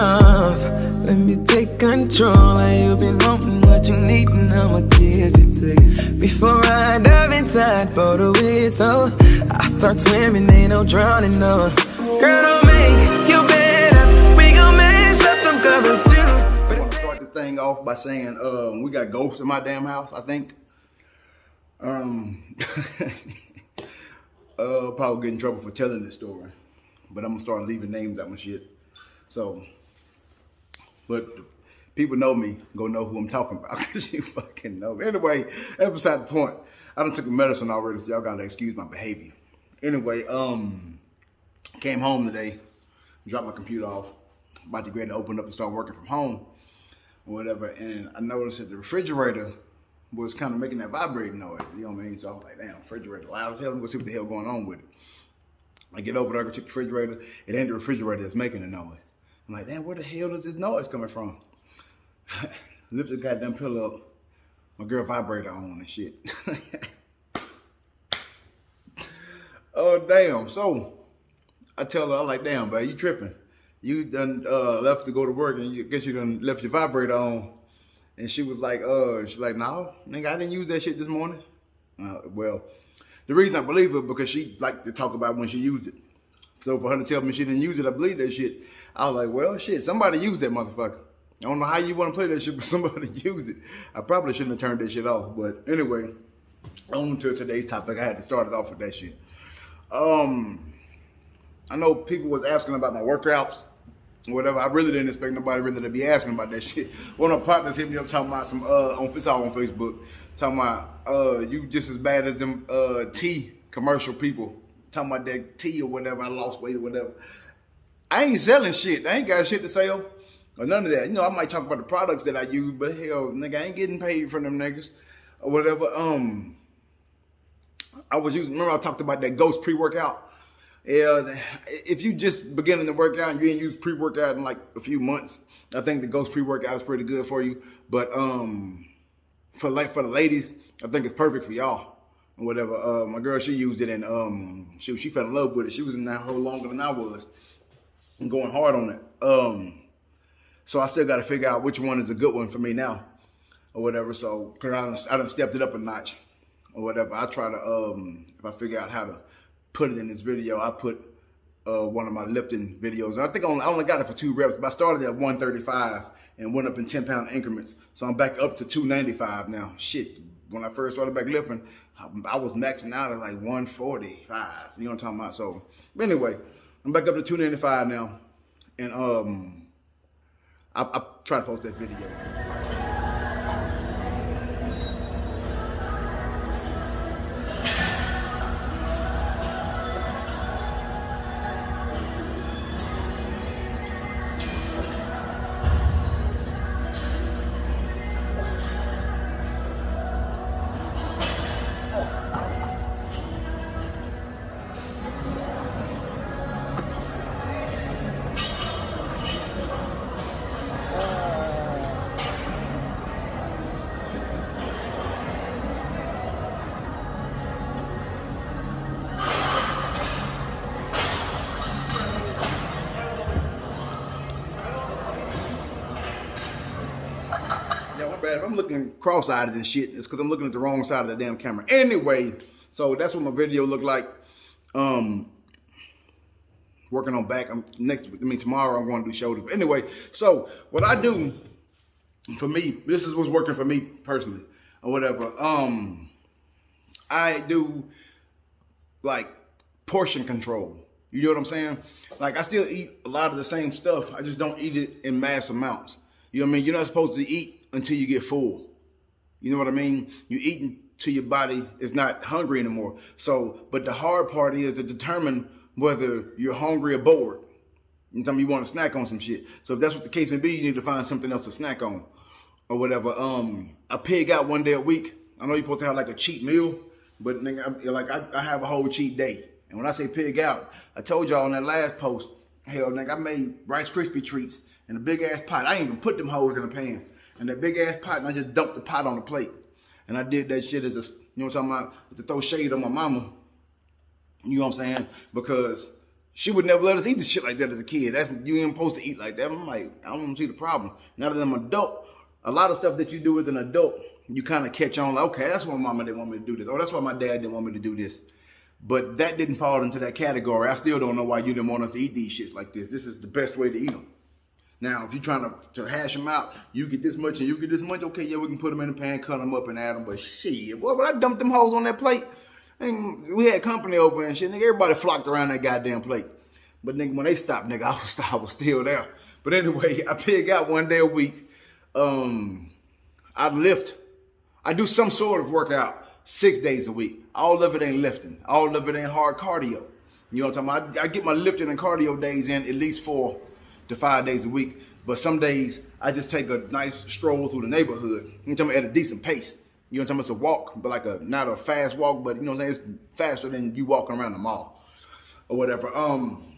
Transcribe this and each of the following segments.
off. Let me take control. And you've been wanting what you need, and I'ma give it to you. Before I dive inside, blow the whistle. I start swimming, ain't no drowning, no. Girl, don't make you better. We gon' mess up them covers too. I want to start this thing off by saying, we got ghosts in my damn house, I think. Probably get in trouble for telling this story, but I'm gonna start leaving names out my shit. So, but people know me, go know who I'm talking about, because you fucking know me. Anyway, that's beside the point. I done took a medicine already, so y'all gotta excuse my behavior. Anyway, came home today, dropped my computer off, about to get ready to open up and start working from home or whatever, and I noticed that the refrigerator was kind of making that vibrating noise, you know what I mean? So I was like, damn, refrigerator loud as hell, I'm gonna see what the hell going on with it. I get over there, go check the refrigerator, it ain't the refrigerator that's making the noise. I'm like, damn, where the hell is this noise coming from? Lift the goddamn pillow up, my girl vibrator on and shit. Oh, damn. So I tell her, I'm like, damn, bro, you tripping. You done left to go to work and you guess you done left your vibrator on. And she was like, no, nigga, I didn't use that shit this morning. Well, the reason I believe her because she liked to talk about when she used it. So for her to tell me she didn't use it, I believe that shit. I was like, well, shit, somebody used that motherfucker. I don't know how you want to play that shit, but somebody used it. I probably shouldn't have turned that shit off. But anyway, on to today's topic. I had to start it off with that shit. I know people was asking about my workouts. Whatever, I really didn't expect nobody really to be asking about that shit. One of my partners hit me up talking about some it's all on Facebook, talking about you just as bad as them tea commercial people, talking about that tea or whatever, I lost weight or whatever. I ain't selling shit. I ain't got shit to sell or none of that. You know, I might talk about the products that I use, but hell, nigga, I ain't getting paid from them niggas or whatever. I was using, remember I talked about that Ghost pre-workout? Yeah, if you just beginning to work out and you ain't used pre-workout in like a few months, I think the Ghost pre-workout is pretty good for you. But for the ladies, I think it's perfect for y'all or whatever. My girl, she used it and she fell in love with it. She was in that hole longer than I was and going hard on it. So I still got to figure out which one is a good one for me now or whatever. So cause I done stepped it up a notch or whatever. I try to if I figure out how to put it in this video, I put one of my lifting videos. I think I only got it for 2 reps, but I started at 135 and went up in 10-pound increments. So I'm back up to 295 now. Shit, when I first started back lifting, I was maxing out at like 145. You know what I'm talking about? So, but anyway, I'm back up to 295 now. And I try to post that video. If I'm looking cross-eyed at this shit, it's because I'm looking at the wrong side of the damn camera. Anyway, so that's what my video looked like. Working on back. Tomorrow I'm going to do shoulders. But anyway, so what I do for me, this is what's working for me personally or whatever. I do like portion control. You know what I'm saying? Like I still eat a lot of the same stuff. I just don't eat it in mass amounts. You know what I mean? You're not supposed to eat until you get full. You know what I mean? You eat until your body is not hungry anymore. So, but the hard part is to determine whether you're hungry or bored. You tell me you want to snack on some shit. So if that's what the case may be, you need to find something else to snack on or whatever. I pig out 1 day a week. I know you're supposed to have like a cheat meal, but nigga, I have a whole cheat day. And when I say pig out, I told y'all on that last post, hell, nigga, I made Rice Krispie treats in a big ass pot. I ain't even put them hoes in a pan. And that big ass pot, and I just dumped the pot on the plate. And I did that shit as a, you know what I'm talking about, to throw shade on my mama. You know what I'm saying? Because She would never let us eat the shit like that as a kid. You ain't supposed to eat like that. I'm like, I don't see the problem. Now that I'm an adult, a lot of stuff that you do as an adult, you kind of catch on like, okay, that's why mama didn't want me to do this. Or that's why my dad didn't want me to do this. But that didn't fall into that category. I still don't know why you didn't want us to eat these shits like this. This is the best way to eat them. Now, if you're trying to hash them out, you get this much and you get this much, okay, yeah, we can put them in the pan, cut them up and add them. But shit, boy, when I dumped them hoes on that plate, and we had company over and shit, nigga, everybody flocked around that goddamn plate. But nigga, when they stopped, nigga, I was still there. But anyway, I pig out one day a week. I lift. I do some sort of workout 6 days a week. All of it ain't lifting. All of it ain't hard cardio. You know what I'm talking about? I get my lifting and cardio days in at least 4 to 5 days a week. But some days I just take a nice stroll through the neighborhood. You know what I'm talking about? At a decent pace. You know what I'm talking about? It's a walk, but like not a fast walk, but you know what I'm saying? It's faster than you walking around the mall or whatever. I'm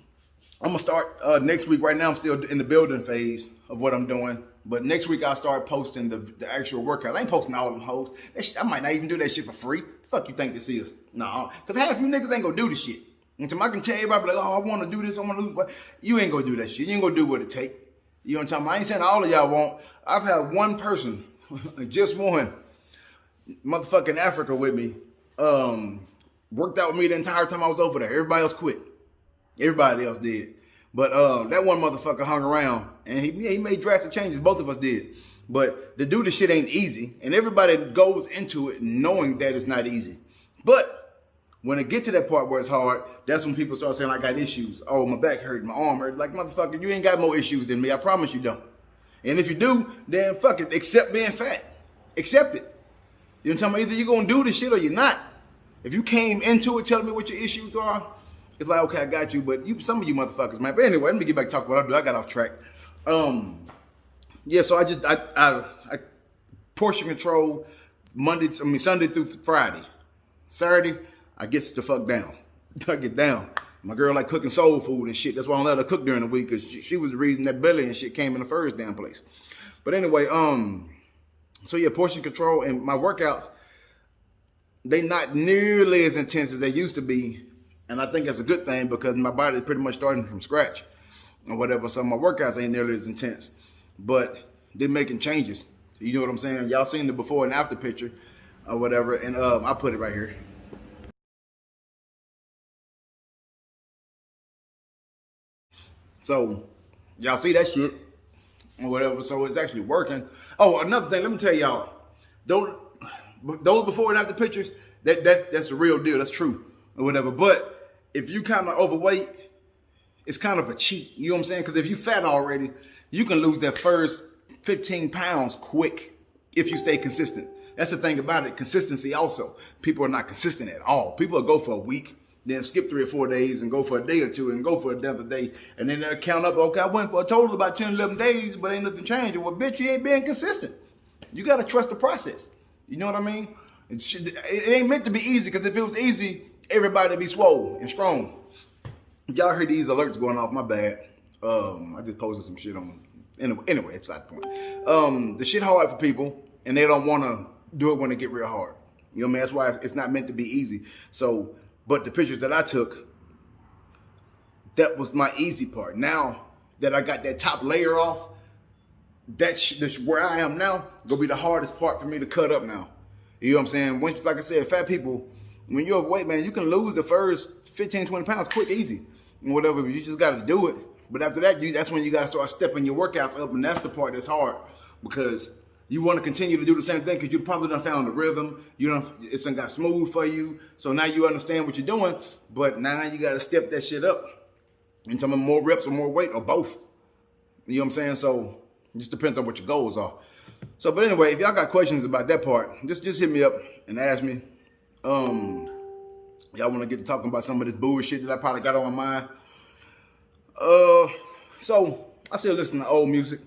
gonna start next week. Right now, I'm still in the building phase of what I'm doing. But next week, I'll start posting the actual workout. I ain't posting all them hoes. I might not even do that shit for free. The fuck you think this is? Nah, because half you niggas ain't gonna do this shit. And so I can tell everybody, like, oh, I wanna do this, I wanna lose. But you ain't gonna do that shit. You ain't gonna do what it take. You know what I'm talking about? I ain't saying all of y'all won't. I've had one person, just one, motherfucking Africa with me, worked out with me the entire time I was over there. Everybody else quit. Everybody else did. But that one motherfucker hung around and he made drastic changes. Both of us did. But to do this shit ain't easy. And everybody goes into it knowing that it's not easy. But when it get to that part where it's hard, that's when people start saying, I got issues. Oh, my back hurt, my arm hurt. Like, motherfucker, you ain't got more issues than me. I promise you don't. And if you do, then fuck it. Accept being fat. Accept it. You know what I'm talking about? Either you're going to do this shit or you're not. If you came into it telling me what your issues are, it's like, okay, I got you, but some of you motherfuckers, man. But anyway, let me get back to talk what I do. I got off track. Yeah, so I portion control Sunday through Friday. Saturday, I get the fuck down. I get down. My girl like cooking soul food and shit. That's why I don't let her cook during the week, because she was the reason that belly and shit came in the first damn place. But anyway, so yeah, portion control and my workouts, they not nearly as intense as they used to be. And I think that's a good thing because my body is pretty much starting from scratch or whatever. So my workouts ain't nearly as intense, but they're making changes. You know what I'm saying? Y'all seen the before and after picture or whatever. And I put it right here. So y'all see that shit or whatever. So it's actually working. Oh, another thing, let me tell y'all, those before and after pictures, that's a real deal. That's true or whatever. But if you kind of overweight, it's kind of a cheat. You know what I'm saying? Because if you fat already, you can lose that first 15 pounds quick if you stay consistent. That's the thing about it. Consistency also. People are not consistent at all. People will go for a week, then skip 3 or 4 days and go for a day or two and go for another day. And then they'll count up, okay, I went for a total of about 10, 11 days, but ain't nothing changing. Well, bitch, you ain't being consistent. You got to trust the process. You know what I mean? It ain't meant to be easy, because if it was easy, everybody would be swole and strong. Y'all heard these alerts going off, my bad. I just posted some shit on. Anyway, it's not the point. The shit hard for people, and they don't want to do it when it get real hard. You know what I mean? That's why it's not meant to be easy. So, but the pictures that I took, that was my easy part. Now that I got that top layer off, this where I am now gonna be the hardest part for me to cut up now. You know what I'm saying? Once, like I said, fat people, when you're overweight, man, you can lose the first 15, 20 pounds quick, easy, and whatever. But you just got to do it. But after that, that's when you got to start stepping your workouts up, and that's the part that's hard, because you want to continue to do the same thing because you probably done found the rhythm. It's done got smooth for you, so now you understand what you're doing. But now you got to step that shit up into some more reps or more weight or both. You know what I'm saying? So it just depends on what your goals are. So, but anyway, if y'all got questions about that part, just hit me up and ask me. Y'all want to get to talking about some of this bullshit that I probably got on my mind. So I still listen to old music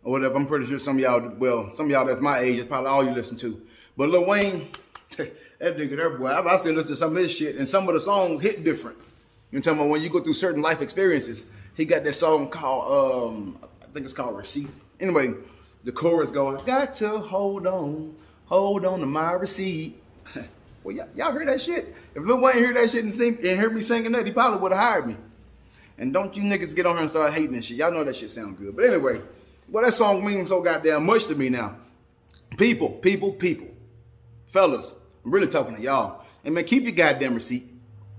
or whatever. I'm pretty sure some of y'all that's my age, that's probably all you listen to. But Lil Wayne, that nigga there, boy, I still listen to some of his shit, and some of the songs hit different. You know what I'm talking about? When you go through certain life experiences, he got that song called, I think it's called Receipt. Anyway, the chorus goes, got to hold on to my receipt. Well, y'all heard that shit? If Lil Wayne heard that shit and heard me singing that, he probably would have hired me. And don't you niggas get on here and start hating this shit. Y'all know that shit sound good. But anyway, well, that song means so goddamn much to me now. People. Fellas, I'm really talking to y'all. And man, keep your goddamn receipt.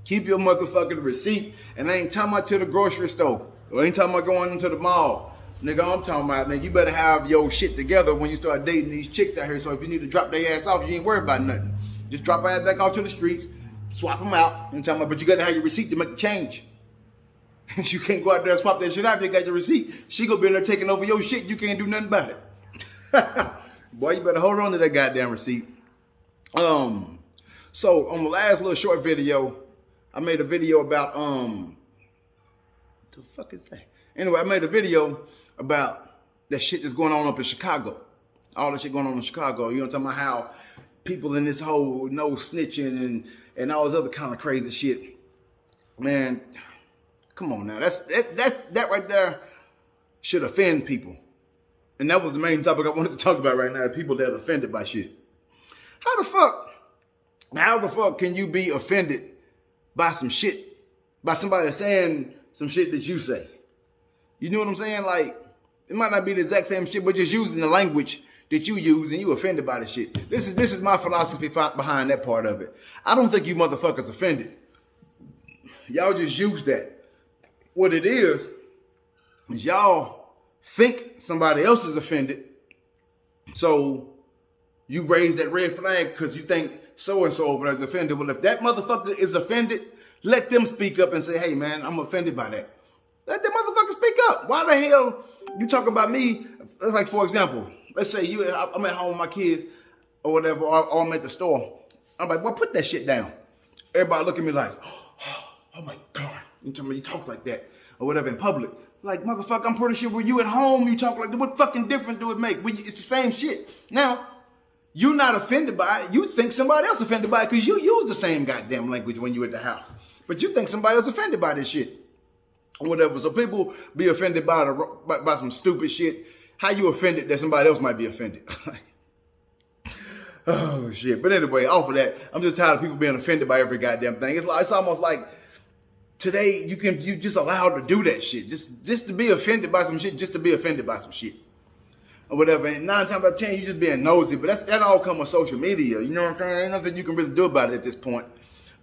Keep your motherfucking receipt. And I ain't talking about to the grocery store. Or I ain't talking about going into the mall. Nigga, I'm talking about, nigga, you better have your shit together when you start dating these chicks out here. So if you need to drop their ass off, you ain't worried about nothing. Just drop her ass back off to the streets, swap them out. You know, talking about, but you gotta have your receipt to make the change. You can't go out there and swap that shit out if you got your receipt. She gonna be in there taking over your shit. You can't do nothing about it. Boy, you better hold on to that goddamn receipt. So on the last little short video, I made a video about what the fuck is that? Anyway, I made a video about that shit that's going on up in Chicago. All that shit going on in Chicago. You know what I'm talking about? How people in this whole no snitching and all this other kind of crazy shit. Man, come on now. That right there should offend people. And that was the main topic I wanted to talk about right now. People that are offended by shit. How the fuck can you be offended by some shit? By somebody saying some shit that you say? You know what I'm saying? Like, it might not be the exact same shit, but just using the language that you use and you offended by the shit. This is my philosophy behind that part of it. I don't think you motherfuckers offended. Y'all just use that. What it is y'all think somebody else is offended. So you raise that red flag because you think so-and-so over there is offended. Well, if that motherfucker is offended, let them speak up and say, hey, man, I'm offended by that. Let that motherfucker speak up. Why the hell you talk about me? It's like, for example, let's say I'm at home with my kids or whatever, or I'm at the store. I'm like, well, put that shit down. Everybody look at me like, oh my God. You tell me you talk like that or whatever in public. Like, motherfucker, I'm pretty sure when you at home, you talk like that. What fucking difference do it make? It's the same shit. Now, you're not offended by it. You think somebody else offended by it because you use the same goddamn language when you at the house. But you think somebody else offended by this shit. Or whatever. So people be offended by some stupid shit. How you offended that somebody else might be offended? Oh shit. But anyway, off of that, I'm just tired of people being offended by every goddamn thing. It's almost like today you just allowed to do that shit. Just to be offended by some shit, just to be offended by some shit. Or whatever. And 9 times out of 10, you just being nosy. But that all come with social media. You know what I'm saying? Ain't nothing you can really do about it at this point.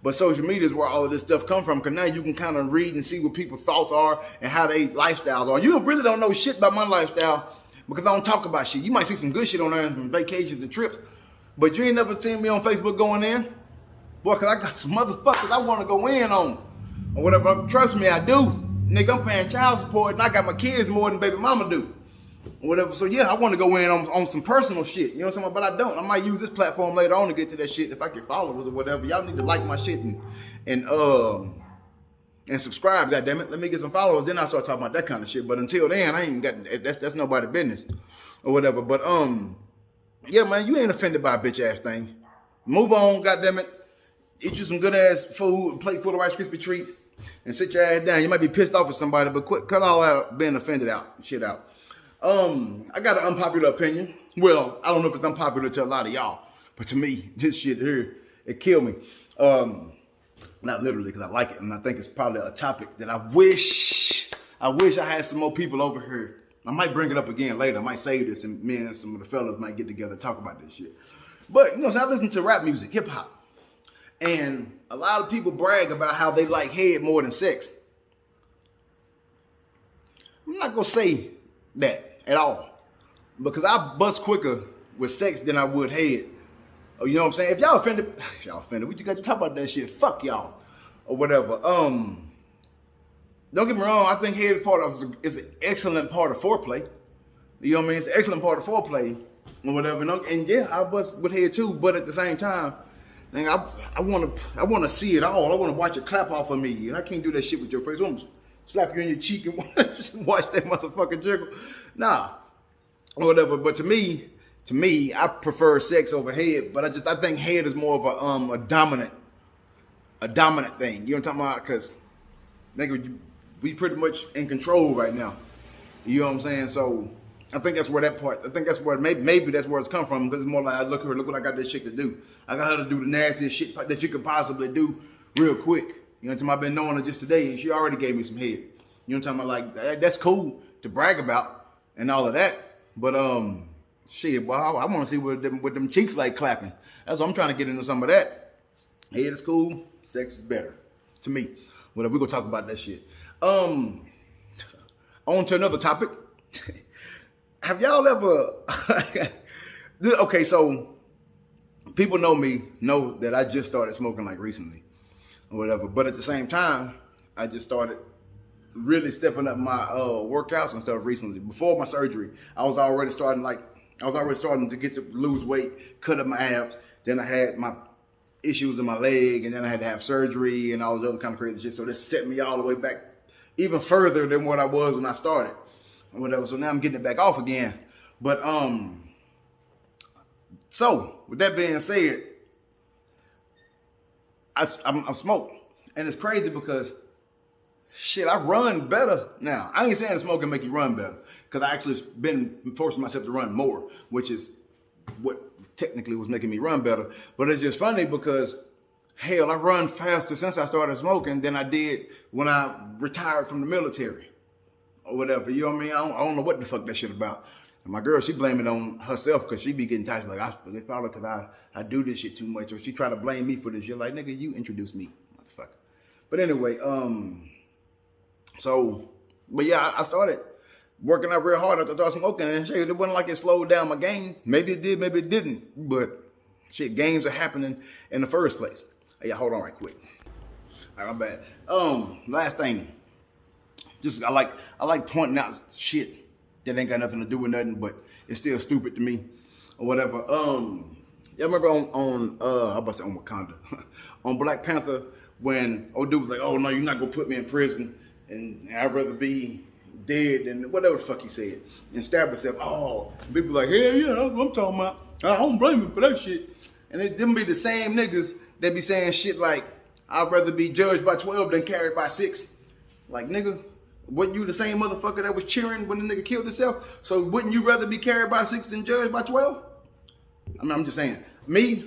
But social media is where all of this stuff come from, because now you can kind of read and see what people's thoughts are and how they lifestyles are. You really don't know shit about my lifestyle because I don't talk about shit. You might see some good shit on there and vacations and trips, but you ain't never seen me on Facebook going in. Boy, because I got some motherfuckers I want to go in on or whatever. Trust me, I do. Nigga, I'm paying child support and I got my kids more than baby mama do. Or whatever. So yeah, I want to go in on some personal shit. You know what I'm saying? But I don't. I might use this platform later on to get to that shit if I get followers or whatever. Y'all need to like my shit and subscribe, goddammit. Let me get some followers, then I start talking about that kind of shit. But until then, I ain't got that's nobody's business. Or whatever. But yeah, man, you ain't offended by a bitch ass thing. Move on, goddammit. Eat you some good ass food, plate full of Rice Krispie treats, and sit your ass down. You might be pissed off at somebody, but cut all that being offended out. I got an unpopular opinion. Well, I don't know if it's unpopular to a lot of y'all, but to me, this shit here, it killed me. Not literally, because I like it, and I think it's probably a topic that I wish I had some more people over here. I might bring it up again later. I might save this, and me and some of the fellas might get together and talk about this shit. But, you know, so I listen to rap music, hip hop, and a lot of people brag about how they like head more than sex. I'm not gonna say that at all, because I bust quicker with sex than I would head. Oh, you know what I'm saying? If y'all offended, we just got to talk about that shit. Fuck y'all or whatever. Don't get me wrong. I think head is an excellent part of foreplay. You know what I mean? It's an excellent part of foreplay or whatever. And yeah, I bust with head too. But at the same time, I want to see it all. I want to watch it clap off of me, and I can't do that shit with your face. I want to slap you in your cheek and watch that motherfucker jiggle. Nah, or whatever. But to me, I prefer sex over head. But I think head is more of a dominant thing. You know what I'm talking about? Because nigga, we pretty much in control right now. You know what I'm saying? So I think that's where maybe that's where it's come from. Because it's more like, look what I got this chick to do. I got her to do the nastiest shit that you could possibly do real quick. You know what I'm talking about? I've been knowing her just today, and she already gave me some head. You know what I'm talking about? Like that's cool to brag about and all of that. But shit, well, I want to see what them cheeks like clapping. That's what I'm trying to get into some of that. Head is cool, sex is better to me. Whatever, we're gonna talk about that shit. On to another topic. Have y'all ever okay, so people know me, know that I just started smoking like recently or whatever. But at the same time, I just started really stepping up my workouts and stuff recently. Before my surgery, I was already starting to get to lose weight, cut up my abs. Then I had my issues in my leg, and then I had to have surgery and all this other kind of crazy shit. So this set me all the way back even further than what I was when I started or whatever. So now I'm getting it back off again. But so with that being said, I smoke, and it's crazy because shit, I run better now. I ain't saying smoking make you run better, because I actually been forcing myself to run more, which is what technically was making me run better. But it's just funny because, hell, I run faster since I started smoking than I did when I retired from the military or whatever. You know what I mean? I don't know what the fuck that shit about. And my girl, she blame it on herself because she be getting tired. Like, it's probably because I do this shit too much. Or she try to blame me for this shit. Like, nigga, you introduced me, motherfucker. But anyway, but yeah, I started working out real hard after I started smoking, and shit, it wasn't like it slowed down my gains. Maybe it did, maybe it didn't. But shit, gains are happening in the first place. Hey, hold on right quick. All right, my bad. Last thing. Just I like pointing out shit that ain't got nothing to do with nothing, but it's still stupid to me or whatever. Y'all remember on I about to say on Wakanda, on Black Panther, when old dude was like, "Oh no, you're not gonna put me in prison, and I'd rather be dead than whatever the fuck he said," and stabbed himself. Oh, people like, "Hell yeah, that's what I'm talking about. I don't blame him for that shit." And it them be the same niggas that be saying shit like, "I'd rather be judged by 12 than carried by 6." Like, nigga, wasn't you the same motherfucker that was cheering when the nigga killed himself? So wouldn't you rather be carried by 6 than judged by 12? I mean, I'm just saying. Me,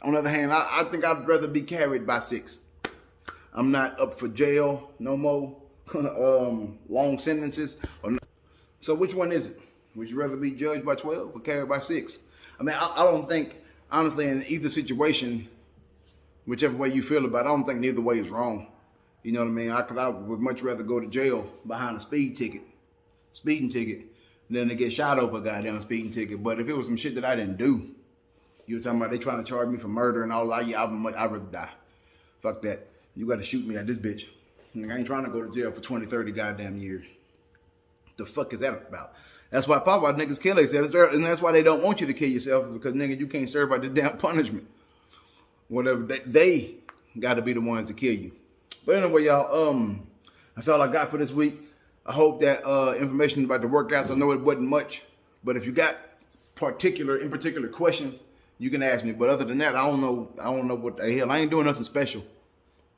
on the other hand, I think I'd rather be carried by 6. I'm not up for jail no more, long sentences. So which one is it? Would you rather be judged by 12 or carried by 6? I mean, I don't think, honestly, in either situation, whichever way you feel about it, I don't think neither way is wrong. You know what I mean? Because I would much rather go to jail behind a speeding ticket, than to get shot over a goddamn speeding ticket. But if it was some shit that I didn't do, you were talking about they trying to charge me for murder and all that, yeah, I'd rather die. Fuck that. You got to shoot me at this bitch. I ain't trying to go to jail for 20, 30 goddamn years. The fuck is that about? That's why Papa niggas kill themselves, and that's why they don't want you to kill yourself, because nigga, you can't serve out this damn punishment. Whatever, they got to be the ones to kill you. But anyway, y'all, that's all I got for this week. I hope that information about the workouts, I know it wasn't much, but if you got in particular questions, you can ask me. But other than that, I don't know what the hell. I ain't doing nothing special.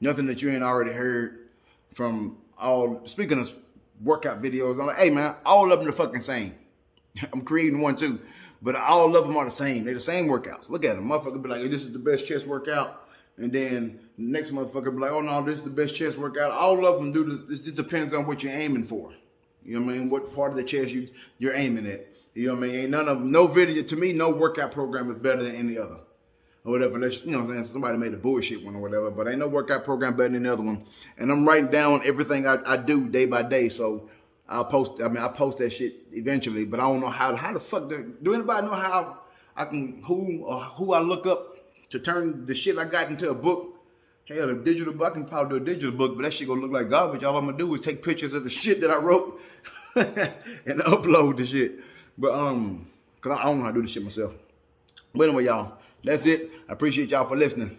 Nothing that you ain't already heard from speaking of workout videos. I'm like, hey man, all of them are fucking same. I'm creating one too, but all of them are the same. They're the same workouts. Look at them. Motherfucker be like, hey, this is the best chest workout. And then the next motherfucker be like, oh no, this is the best chest workout. All of them do this. This just depends on what you're aiming for. You know what I mean? What part of the chest you're aiming at. You know what I mean? No video, to me, no workout program is better than any other. Or whatever. Unless, you know what I'm saying? Somebody made a bullshit one or whatever. But ain't no workout program better than the other one. And I'm writing down everything I do day by day. So I'll post that shit eventually. But I don't know how the fuck, do anybody know how I can, who I look up to turn the shit I got into a book? Hell, a digital book, I can probably do a digital book, but that shit gonna look like garbage. All I'm gonna do is take pictures of the shit that I wrote and upload the shit. But cause I don't know how to do this shit myself. But anyway, y'all, that's it. I appreciate y'all for listening.